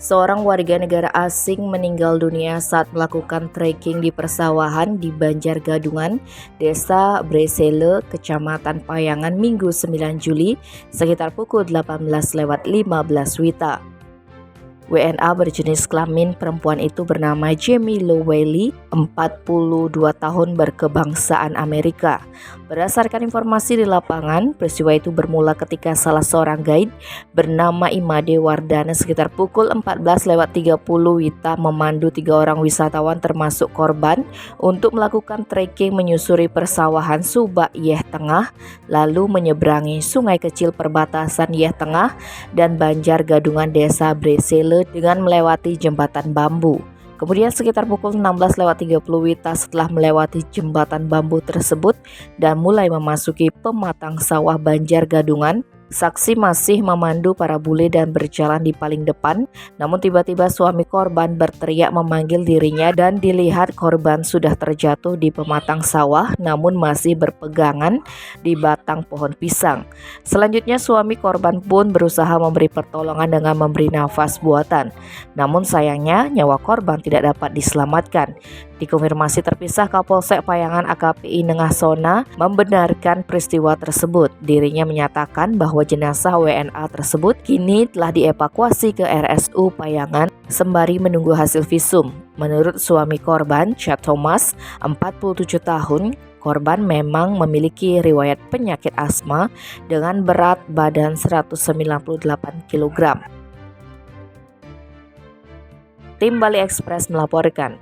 Seorang warga negara asing meninggal dunia saat melakukan trekking di persawahan di Banjargadungan, Desa Bresele, Kecamatan Payangan, Minggu 9 Juli, sekitar pukul 18.15 WITA. WNA berjenis kelamin perempuan itu bernama Jamie Lowelly, 42 tahun, berkebangsaan Amerika. Berdasarkan informasi di lapangan, peristiwa itu bermula ketika salah seorang guide bernama Imade Wardana sekitar pukul 14.30 WITA memandu 3 orang wisatawan termasuk korban untuk melakukan trekking menyusuri persawahan Subak Yeh Tengah, lalu menyeberangi sungai kecil perbatasan Yeh Tengah dan Banjargadungan Desa Bresele dengan melewati jembatan bambu. Kemudian sekitar pukul 16.30 WITA setelah melewati jembatan bambu tersebut dan mulai memasuki pematang sawah Banjargadungan, saksi masih memandu para bule dan berjalan di paling depan. Namun tiba-tiba suami korban berteriak memanggil dirinya dan dilihat korban sudah terjatuh di pematang sawah namun masih berpegangan di batang pohon pisang. Selanjutnya suami korban pun berusaha memberi pertolongan dengan memberi nafas buatan. Namun sayangnya nyawa korban tidak dapat diselamatkan. Dikonfirmasi terpisah, Kapolsek Payangan AKP Nengah Sona membenarkan peristiwa tersebut. Dirinya menyatakan bahwa jenazah WNA tersebut kini telah dievakuasi ke RSU Payangan sembari menunggu hasil visum. Menurut suami korban, Chad Thomas, 47 tahun, korban memang memiliki riwayat penyakit asma dengan berat badan 198 kg. Tim Bali Express melaporkan.